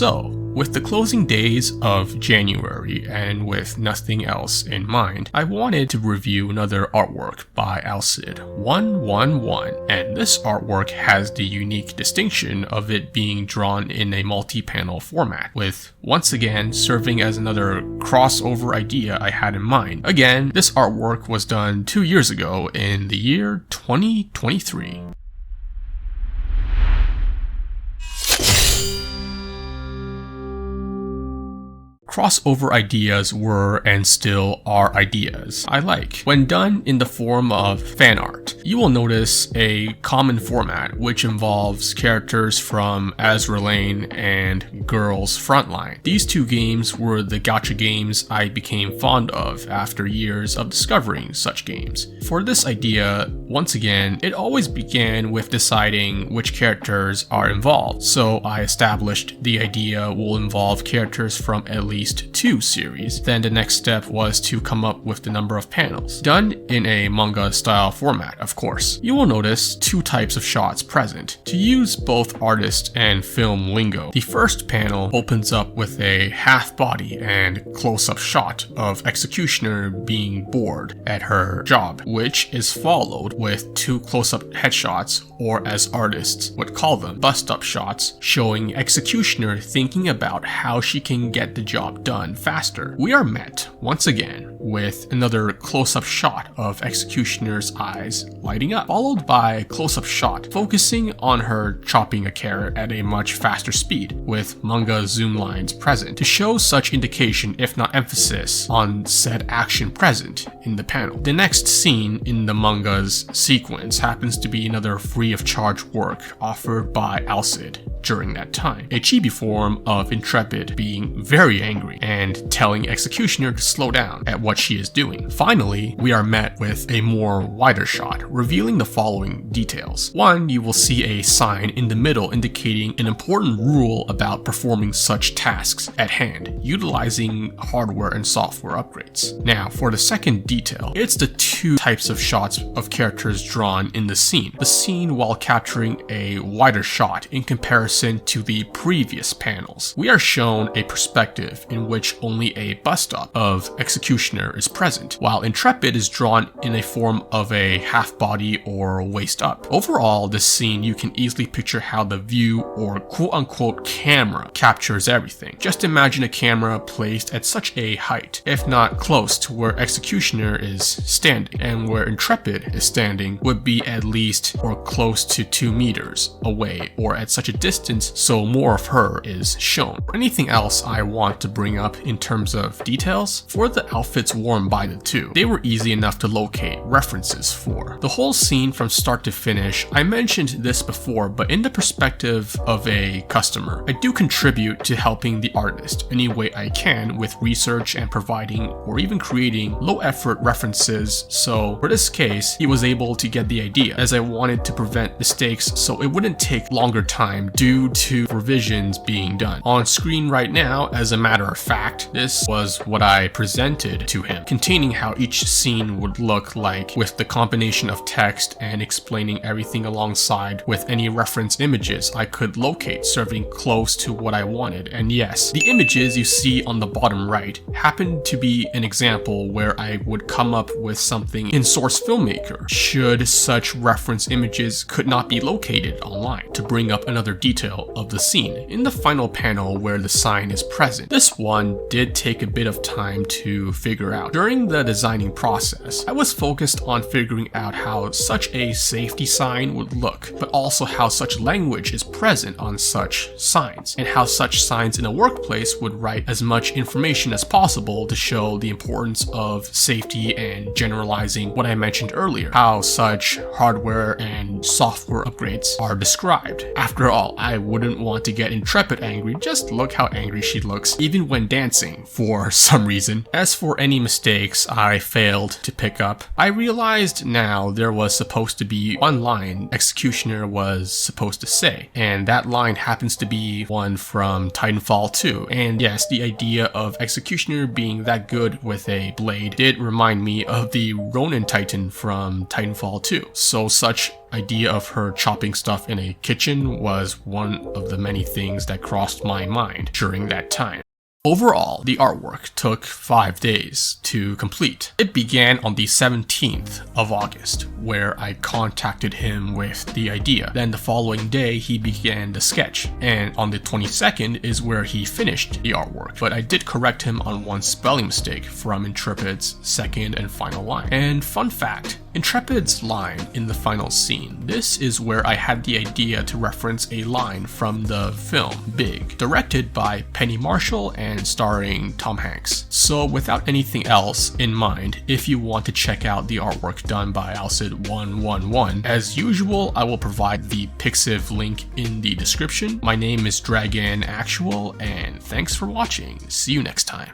So, with the closing days of January and with nothing else in mind, I wanted to review another artwork by Alcid 111, and this artwork has the unique distinction of it being drawn in a multi-panel format, with once again serving as another crossover idea I had in mind. Again, this artwork was done 2 years ago in the year 2023. Crossover ideas were and still are ideas I like. When done in the form of fan art, you will notice a common format which involves characters from Azur Lane and Girls Frontline. These two games were the gacha games I became fond of after years of discovering such games. For this idea, once again, it always began with deciding which characters are involved, so I established the idea will involve characters from at least 2 series. Then the next step was to come up with the number of panels, done in a manga style format, of course. You will notice 2 types of shots present. To use both artist and film lingo, the first panel opens up with a half body and close-up shot of Executioner being bored at her job, which is followed with 2 close-up headshots, or as artists would call them, bust-up shots, showing Executioner thinking about how she can get the job done faster. We are met, once again, with another close-up shot of Executioner's eyes lighting up, followed by a close-up shot focusing on her chopping a carrot at a much faster speed, with manga zoom lines present to show such indication, if not emphasis, on said action present in the panel. The next scene in the manga's sequence happens to be another free of charge work offered by Alcid during that time. A chibi form of Intrepid being very angry and telling Executioner to slow down at what she is doing. Finally, we are met with a more wider shot, revealing the following details. 1, you will see a sign in the middle indicating an important rule about performing such tasks at hand, utilizing hardware and software upgrades. Now, for the second detail, it's the 2 types of shots of characters drawn in the scene. The scene while capturing a wider shot in comparison to the previous panels. We are shown a perspective in which only a bust-up of Executioner is present, while Intrepid is drawn in a form of a half-body or waist-up. Overall, this scene you can easily picture how the view or quote-unquote camera captures everything. Just imagine a camera placed at such a height, if not close to where Executioner is standing, and where Intrepid is standing would be at least or close to 2 meters away, or at such a distance so more of her is shown. Anything else I want to bring up in terms of details? For the outfits worn by the 2, they were easy enough to locate references for. The whole scene from start to finish, I mentioned this before, but in the perspective of a customer, I do contribute to helping the artist any way I can with research and providing or even creating low effort references, so for this case, he was able to get the idea, as I wanted to prevent mistakes so it wouldn't take longer time due to revisions being done. On screen right now, as a matter of fact, this was what I presented to him, containing how each scene would look like with the combination of text and explaining everything alongside with any reference images I could locate serving close to what I wanted. And yes, the images you see on the bottom right happen to be an example where I would come up with something in Source Filmmaker should such reference images could not be located online, to bring up another detail of the scene. In the final panel where the sign is present, this one did take a bit of time to figure out. During the designing process, I was focused on figuring out how such a safety sign would look, but also how such language is present on such signs, and how such signs in a workplace would write as much information as possible to show the importance of safety and generalizing what I mentioned earlier, how such hardware and software upgrades are described. After all, I wouldn't want to get Intrepid angry, just look how angry she looks, even when dancing, for some reason. As for any mistakes I failed to pick up, I realized now there was supposed to be one line Executioner was supposed to say, and that line happens to be one from Titanfall 2. And yes, the idea of Executioner being that good with a blade did remind me of the Ronin Titan from Titanfall 2. So such idea of her chopping stuff in a kitchen was one of the many things that crossed my mind during that time. Overall, the artwork took 5 days to complete. It began on the 17th of August, where I contacted him with the idea. Then the following day, he began the sketch, and on the 22nd is where he finished the artwork. But I did correct him on one spelling mistake from Intrepid's second and final line. And fun fact, Intrepid's line in the final scene, this is where I had the idea to reference a line from the film Big, directed by Penny Marshall and starring Tom Hanks. So without anything else in mind, if you want to check out the artwork done by Alcid111, as usual, I will provide the Pixiv link in the description. My name is Dragon Actual, and thanks for watching. See you next time.